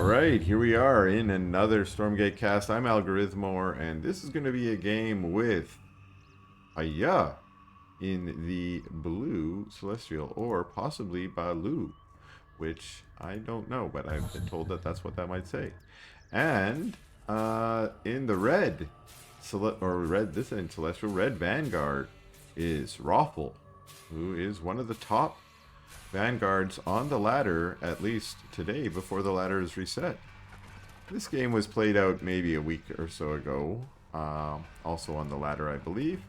Alright, here we are in another Stormgate cast. I'm Algorithmor, and this is going to be a game with Aya in the blue Celestial, or possibly Balu, which I don't know, but I've been told that that's what that might say. And in the red, this in Celestial, red Vanguard is ROFL, who is one of the top Vanguards on the ladder, at least today, before the ladder is reset. This game was played out maybe a week or so ago, also on the ladder, I believe.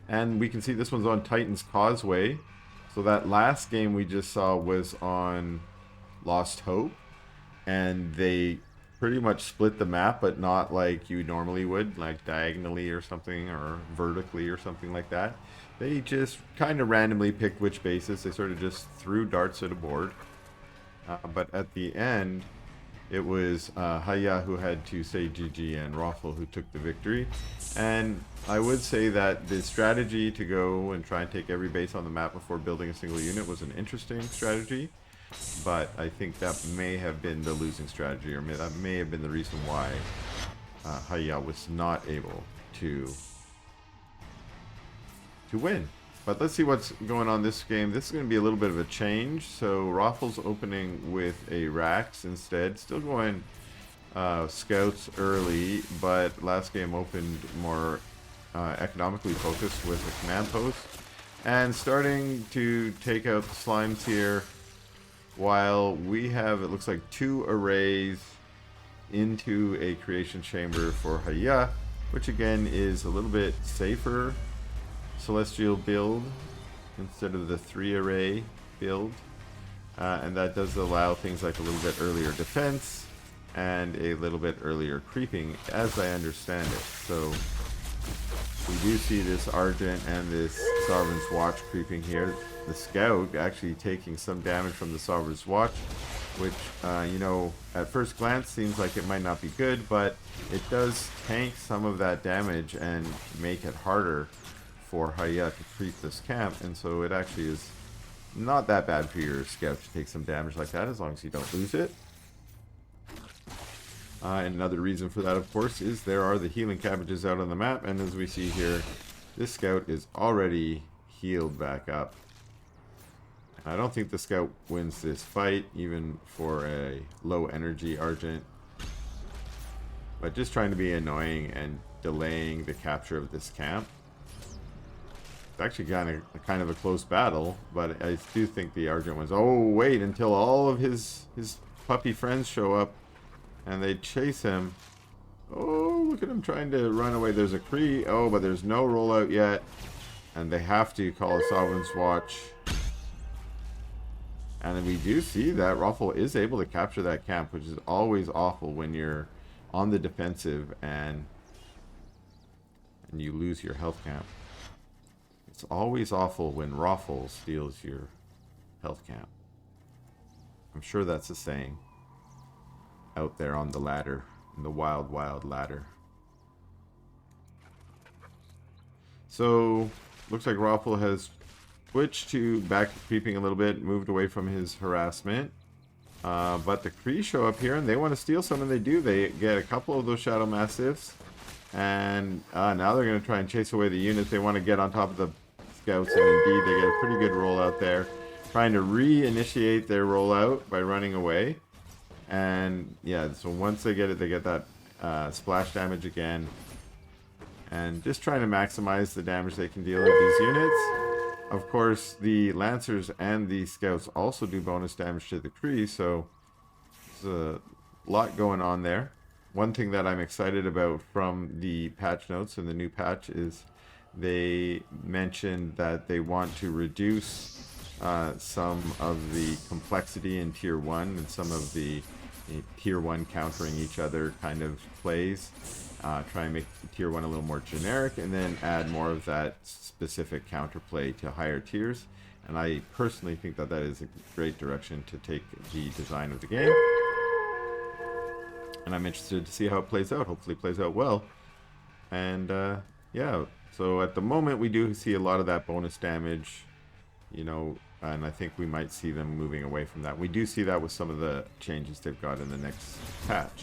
And we can see this one's on Titan's Causeway. So that last game we just saw was on Lost Hope, and they pretty much split the map, but not like you normally would, like diagonally or something, or vertically or something like that. They just kind of randomly picked which bases. They sort of just threw darts at a board. But at the end, it was Haya who had to say GG and ROFL who took the victory. And I would say that the strategy to go and try and take every base on the map before building a single unit was an interesting strategy. But I think that may have been the losing strategy, or that may have been the reason why Haya was not able to win. But let's see what's going on this game. This is going to be a little bit of a change. So ROFL's opening with a Rax instead. Still going scouts early, but last game opened more economically focused with a command post. And starting to take out the slimes here, while we have, it looks like, 2 arrays into a creation chamber for Haya, which again is a little bit safer Celestial build instead of the 3 array build, and that does allow things like a little bit earlier defense and a little bit earlier creeping, as I understand it. So we do see this Argent and this Sovereign's Watch creeping here. The Scout actually taking some damage from the Sovereign's Watch, which you know, at first glance seems like it might not be good, but it does tank some of that damage and make it harder for Haya to creep this camp, and so it actually is not that bad for your Scout to take some damage like that, as long as you don't lose it. And another reason for that, of course, is there are the healing cabbages out on the map, and as we see here, this Scout is already healed back up. I don't think the Scout wins this fight, even for a low energy Argent, but just trying to be annoying and delaying the capture of this camp. It's actually kind of a close battle, but I do think the Argent wins. Oh, wait until all of his puppy friends show up and they chase him. Oh, look at him trying to run away. There's a Kree. Oh, but there's no rollout yet, and they have to call a Sovereign's Watch. And then we do see that ROFL is able to capture that camp, which is always awful when you're on the defensive and you lose your health camp. It's always awful when ROFL steals your health camp. I'm sure that's a saying out there on the ladder, in the wild, wild ladder. So, looks like ROFL has switched to back creeping a little bit, moved away from his harassment. But the Kree show up here and they want to steal some, and they do. They get a couple of those Shadow Mastiffs, and now they're going to try and chase away the units. They want to get on top of the Scouts, and indeed they get a pretty good rollout there, trying to reinitiate their rollout by running away. And yeah, so once they get it, they get that splash damage again, and just trying to maximize the damage they can deal with these units. Of course, the Lancers and the Scouts also do bonus damage to the Kree, so there's a lot going on there. One thing that I'm excited about from the patch notes and the new patch is they mentioned that they want to reduce some of the complexity in Tier 1 and some of the Tier 1 countering each other kind of plays. Try and make Tier 1 a little more generic, and then add more of that specific counterplay to higher tiers. And I personally think that that is a great direction to take the design of the game. And I'm interested to see how it plays out. Hopefully it plays out well. And yeah, so at the moment we do see a lot of that bonus damage, you know, And I think we might see them moving away from that. We do see that with some of the changes they've got in the next patch,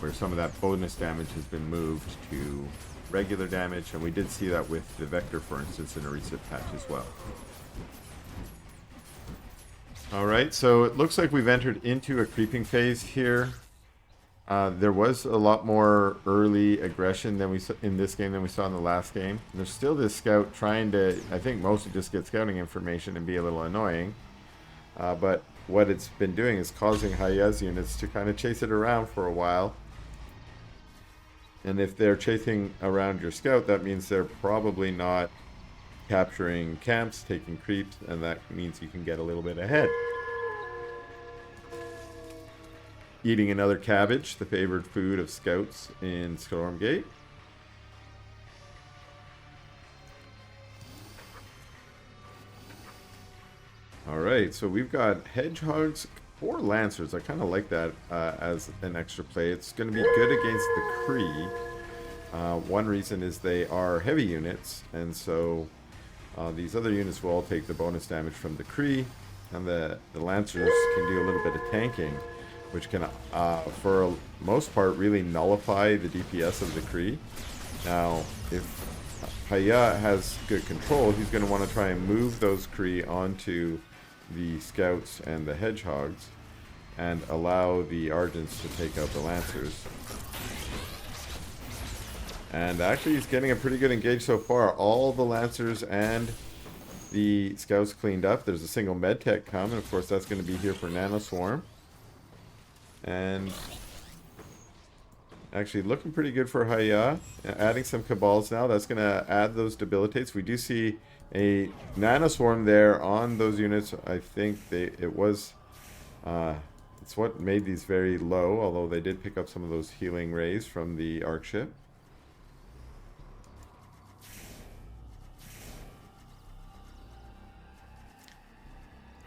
where some of that bonus damage has been moved to regular damage, and we did see that with the Vector, for instance, in a recent patch as well. Alright, so it looks like we've entered into a creeping phase here. There was a lot more early aggression than we saw in this game than we saw in the last game. And there's still this scout trying to, I think, mostly just get scouting information and be a little annoying. But what it's been doing is causing high-res units to kind of chase it around for a while. And if they're chasing around your scout, that means they're probably not capturing camps, taking creeps, and that means you can get a little bit ahead. Eating another cabbage, the favored food of scouts in Stormgate. Alright, so we've got hedgehogs or lancers. I kind of like that as an extra play. It's going to be good against the Kree. One reason is they are heavy units, and so these other units will all take the bonus damage from the Kree, and the lancers can do a little bit of tanking, which can, for most part, really nullify the DPS of the Kree. Now, if Haya has good control, he's going to want to try and move those Kree onto the scouts and the hedgehogs, and allow the Argents to take out the lancers. And actually, he's getting a pretty good engage so far. All the lancers and the scouts cleaned up. There's a single medtech come, and of course that's going to be here for Nanoswarm. And actually looking pretty good for Haya. Adding some Cabals now. That's going to add those debilitates. We do see a Nanoswarm there on those units. I think it's what made these very low, although they did pick up some of those healing rays from the Arc ship.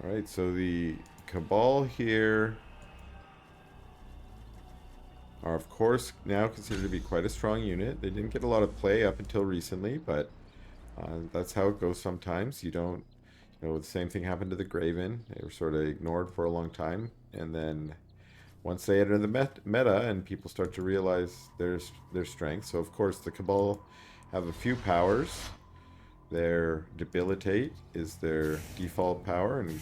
Alright, so the Cabal here are, of course, now considered to be quite a strong unit. They didn't get a lot of play up until recently, but that's how it goes sometimes. You don't, the same thing happened to the Graven. They were sort of ignored for a long time, and then once they enter the meta and people start to realize their strength. So, of course, the Cabal have a few powers. Their Debilitate is their default power, and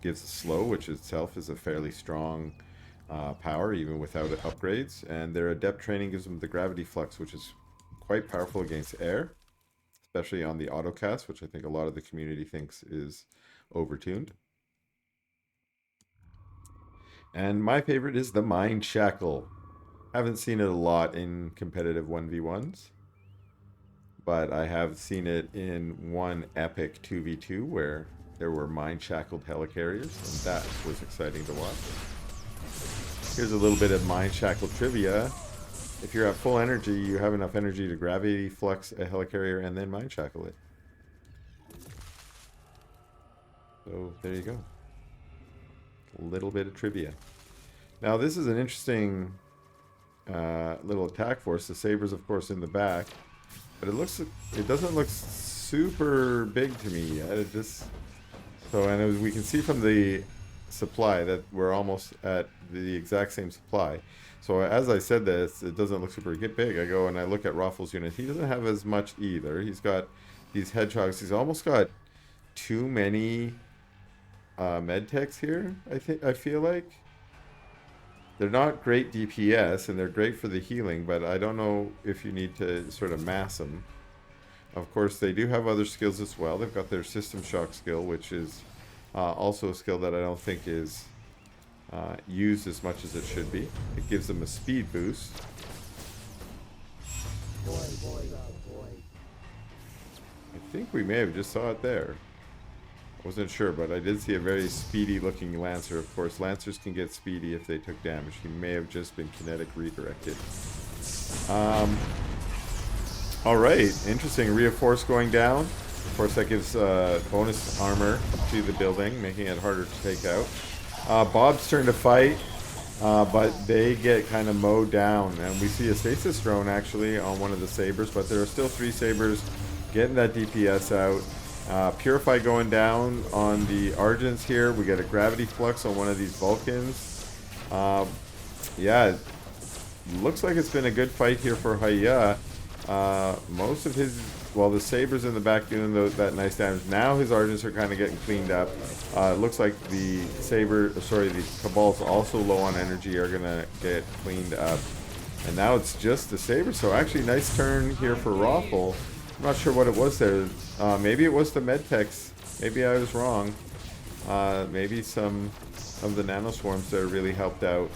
gives a slow, which itself is a fairly strong power, even without upgrades. And their Adept Training gives them the Gravity Flux, which is quite powerful against air, especially on the autocast, which I think a lot of the community thinks is overtuned. And my favorite is the Mind Shackle. Haven't seen it a lot in competitive 1v1s, but I have seen it in one epic 2v2 where there were mind-shackled helicarriers, and that was exciting to watch. Here's a little bit of mind-shackled trivia. If you're at full energy, you have enough energy to gravity flux a helicarrier and then mind-shackle it. So there you go. A little bit of trivia. Now this is an interesting little attack force. The Sabers, of course, in the back. But it doesn't look super big to me yet. It just, and as we can see from the supply that we're almost at the exact same supply. So as I said this, it doesn't look super big. I go and I look at ROFL's unit. He doesn't have as much either. He's got these hedgehogs. He's almost got too many medtechs here. I feel like they're not great DPS, and they're great for the healing, but I don't know if you need to sort of mass them. Of course, they do have other skills as well. They've got their System Shock skill, which is also a skill that I don't think is used as much as it should be. It gives them a speed boost. I think we may have just saw it there. Wasn't sure, but I did see a very speedy looking Lancer. Of course, Lancers can get speedy if they took damage. He may have just been kinetic redirected. Alright, interesting. Reinforce going down. Of course, that gives bonus armor to the building, making it harder to take out. Bob's turn to fight, but they get kind of mowed down. And we see a stasis drone actually on one of the Sabers, but there are still 3 Sabers getting that DPS out. Purify going down on the Argents here. We get a gravity flux on one of these Vulcans. Yeah, looks like it's been a good fight here for Haya. Most of his, well, the Sabers in the back doing that nice damage. Now his Argents are kind of getting cleaned up. It looks like the the Cabals also low on energy are gonna get cleaned up. And now it's just the Sabers. So actually, nice turn here for ROFL. I'm not sure what it was there. Maybe it was the Medtechs. Maybe I was wrong. Maybe some of the Nanoswarms there really helped out.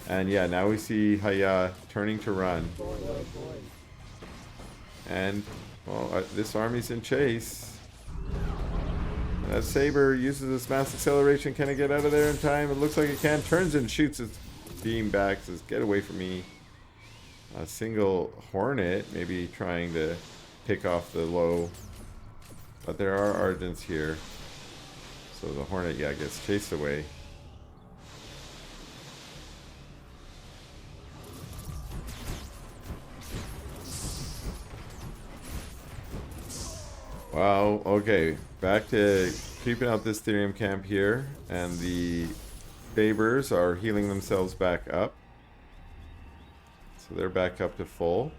And yeah, now we see Haya turning to run. And, well, this army's in chase. And that Saber uses this mass acceleration. Can it get out of there in time? It looks like it can. Turns and shoots its beam back. Says, get away from me. A single Hornet, maybe trying to pick off the low. But there are Argents here. So the Hornet, yeah, gets chased away. Wow, okay. Back to creeping out this Therium camp here. And the Sabers are healing themselves back up. So they're back up to full.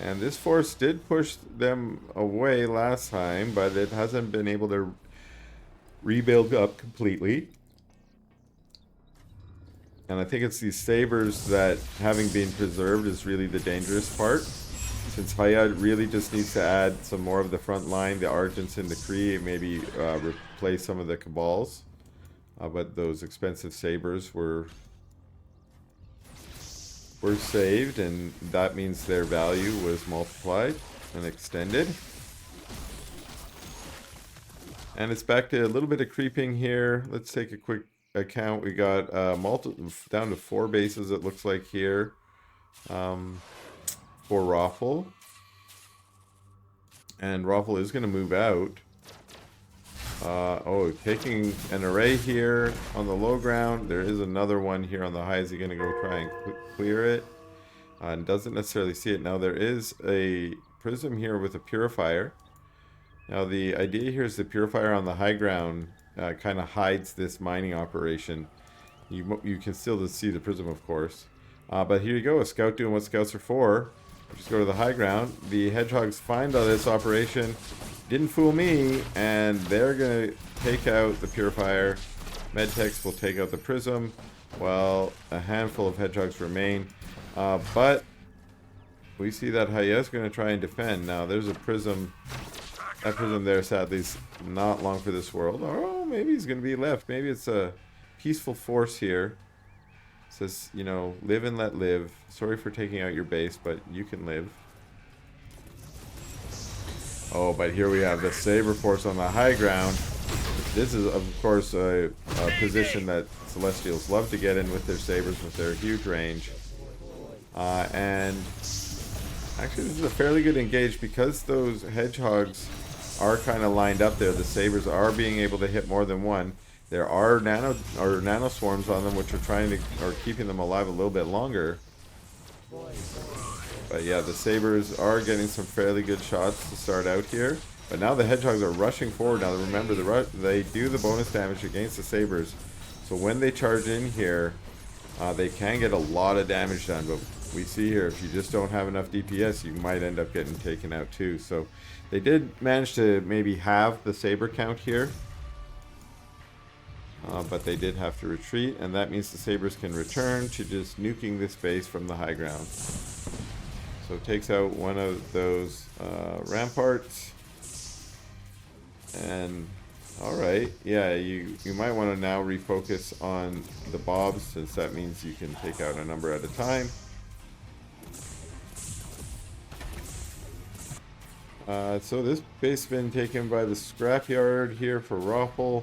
And this force did push them away last time, but it hasn't been able to rebuild up completely. And I think it's these Sabers that, having been preserved, is really the dangerous part. Since Haya really just needs to add some more of the front line, the Argents and the Kree, maybe replace some of the Cabals. But those expensive Sabers were saved, and that means their value was multiplied and extended. And it's back to a little bit of creeping here. Let's take a quick account. We got down to 4 bases, it looks like here, for ROFL. And ROFL is going to move out. Taking an array here on the low ground. There is another one here on the high. Is he going to go try and clear it? And doesn't necessarily see it. Now there is a prism here with a purifier. Now the idea here is the purifier on the high ground kind of hides this mining operation. You can still just see the prism, of course. But here you go, a scout doing what scouts are for. Just go to the high ground. The hedgehogs find all this operation. Didn't fool me, and they're gonna take out the purifier. Medtechs will take out the prism, while a handful of hedgehogs remain. But we see that Haya's gonna try and defend. Now there's a prism. That prism there, sadly, is not long for this world. Oh, maybe he's gonna be left. Maybe it's a peaceful force here. It says, you know, live and let live. Sorry for taking out your base, but you can live. Oh, but here we have the Saber Force on the high ground. This is, of course, a position that Celestials love to get in with their Sabers, with their huge range. And actually, this is a fairly good engage because those Hedgehogs are kind of lined up there. The Sabers are being able to hit more than one. There are nano swarms on them, which are keeping them alive a little bit longer. But yeah, the Sabers are getting some fairly good shots to start out here. But now the Hedgehogs are rushing forward. Now remember, they do the bonus damage against the Sabers. So when they charge in here, they can get a lot of damage done. But we see here, if you just don't have enough DPS, you might end up getting taken out too. So they did manage to maybe halve the Saber count here. But they did have to retreat, and that means the Sabers can return to just nuking this base from the high ground. So it takes out one of those ramparts. And alright, yeah, you might want to now refocus on the Bobs, since that means you can take out a number at a time. So this base has been taken by the scrapyard here for ROFL.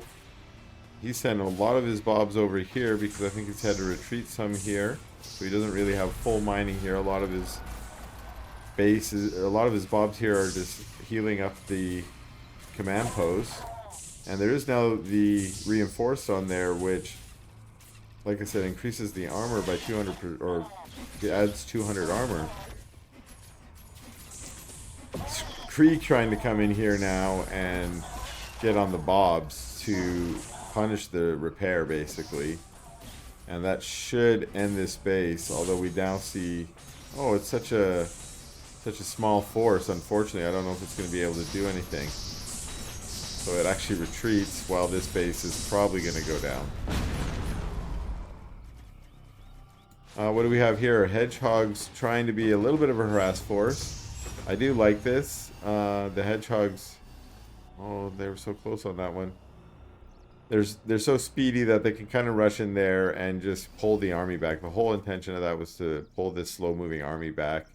He's sending a lot of his Bobs over here because I think he's had to retreat some here. So he doesn't really have full mining here. A lot of his Bobs here are just healing up the command post. And there is now the reinforced on there, which, like I said, increases the armor by 200 or it adds 200 armor. Kree trying to come in here now and get on the Bobs to punish the repair, basically. And that should end this base, although we now see... Oh, it's such a small force, unfortunately. I don't know if it's going to be able to do anything. So it actually retreats while this base is probably going to go down. What do we have here? Hedgehogs trying to be a little bit of a harass force. I do like this. The hedgehogs... Oh, they were so close on that one. They're so speedy that they can kind of rush in there and just pull the army back. The whole intention of that was to pull this slow-moving army back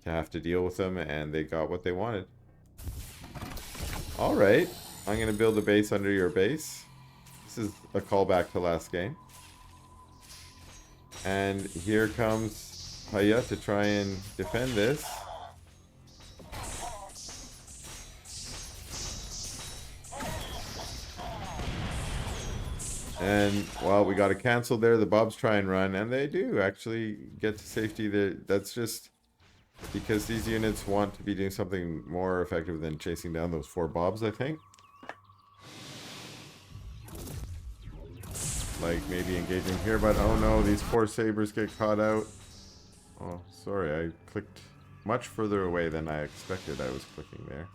to have to deal with them, and they got what they wanted. Alright, I'm going to build a base under your base. This is a callback to last game. And here comes Haya to try and defend this. And, well, we got it canceled there. The Bobs try and run, and they do actually get to safety. That's just because these units want to be doing something more effective than chasing down those 4 Bobs, I think. Like maybe engaging here, but oh no, these 4 Sabers get caught out. Oh, sorry, I clicked much further away than I expected I was clicking there.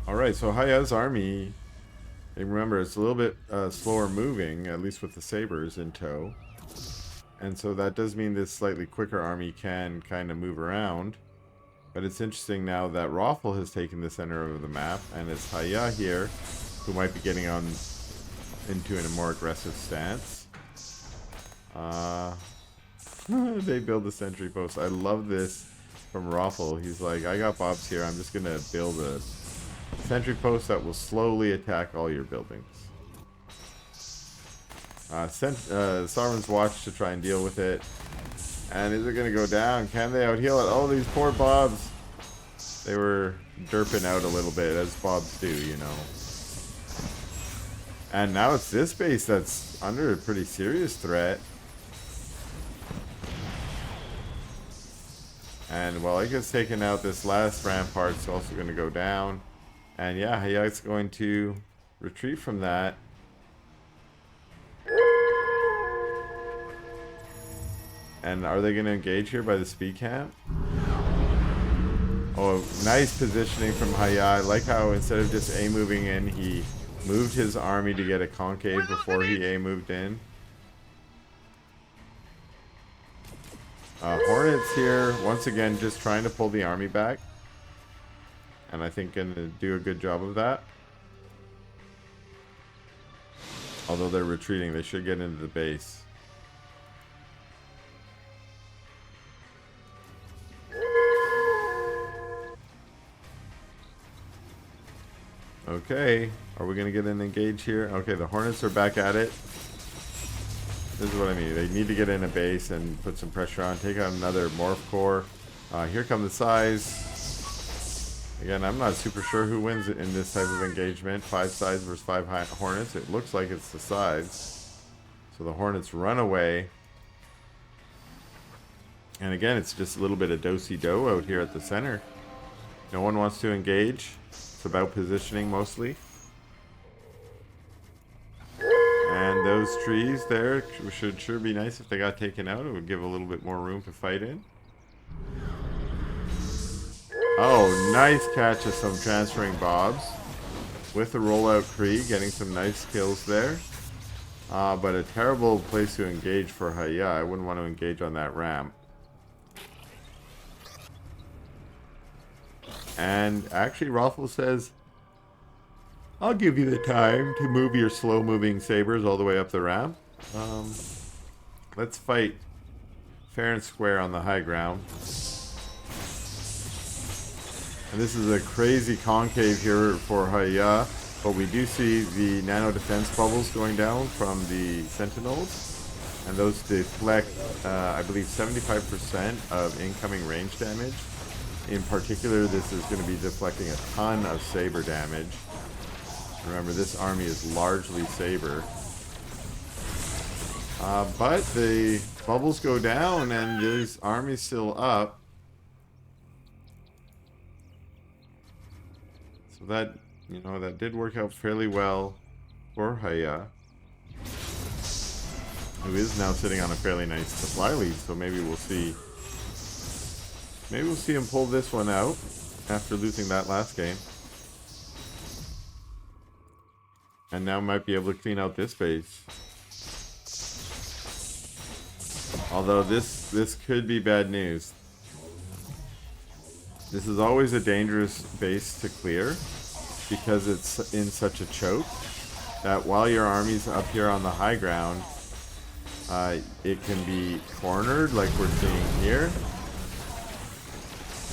Alright, so Haya's army, and remember, it's a little bit slower moving, at least with the Sabers in tow. And so that does mean this slightly quicker army can kind of move around. But it's interesting now that ROFL has taken the center of the map, and it's Haya here, who might be getting on into a more aggressive stance. They build the sentry post. I love this from ROFL. He's like, I got Bobs here, I'm just going to build a sentry post that will slowly attack all your buildings. Sauron's Watch to try and deal with it. And is it going to go down? Can they outheal it? Oh, these poor Bobs. They were derping out a little bit, as Bobs do, you know. And now it's this base that's under a pretty serious threat. And while it gets taken out, this last rampart's also going to go down. And yeah, Haya's going to retreat from that. And are they going to engage here by the speed camp? Oh, nice positioning from Haya. I like how instead of just A moving in, he moved his army to get a concave before he A moved in. Hornets here, once again, just trying to pull the army back. And I think going to do a good job of that. Although they're retreating, they should get into the base. Okay, are we going to get an engage here? Okay, the Hornets are back at it. This is what I mean. They need to get in a base and put some pressure on. Take out another Morph Core. Here come the Size. Again, I'm not super sure who wins in this type of engagement. 5 Size versus 5 Hornets. It looks like it's the Sides. So the Hornets run away. And again, it's just a little bit of do-si-do out here at the center. No one wants to engage. It's about positioning mostly. And those trees there should sure be nice if they got taken out. It would give a little bit more room to fight in. Oh, nice catch of some transferring Bobs. With the rollout Kree, getting some nice kills there. But a terrible place to engage for Haya. I wouldn't want to engage on that ramp. And actually, ROFL says, I'll give you the time to move your slow-moving Sabers all the way up the ramp. Let's fight fair and square on the high ground. And this is a crazy concave here for Haya, but we do see the nano defense bubbles going down from the Sentinels. And those deflect, I believe, 75% of incoming range damage. In particular, this is going to be deflecting a ton of Saber damage. Remember, this army is largely Saber. But the bubbles go down and this army's still up. So that, you know, that did work out fairly well for Haya, who is now sitting on a fairly nice supply lead. So maybe we'll see. Maybe we'll see him pull this one out after losing that last game. And now might be able to clean out this base. Although this could be bad news. This is always a dangerous base to clear because it's in such a choke that while your army's up here on the high ground, it can be cornered like we're seeing here.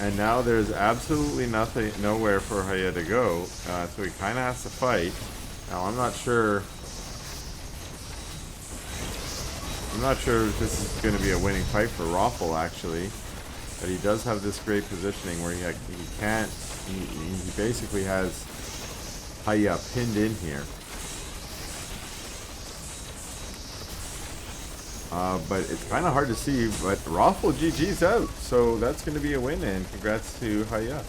And now there's absolutely nothing, nowhere for Haya to go, so he kind of has to fight. Now I'm not sure if this is going to be a winning fight for ROFL actually, but he does have this great positioning where he basically has Haya pinned in here. But it's kind of hard to see, but ROFL GG's out, so that's going to be a win, and congrats to Haya.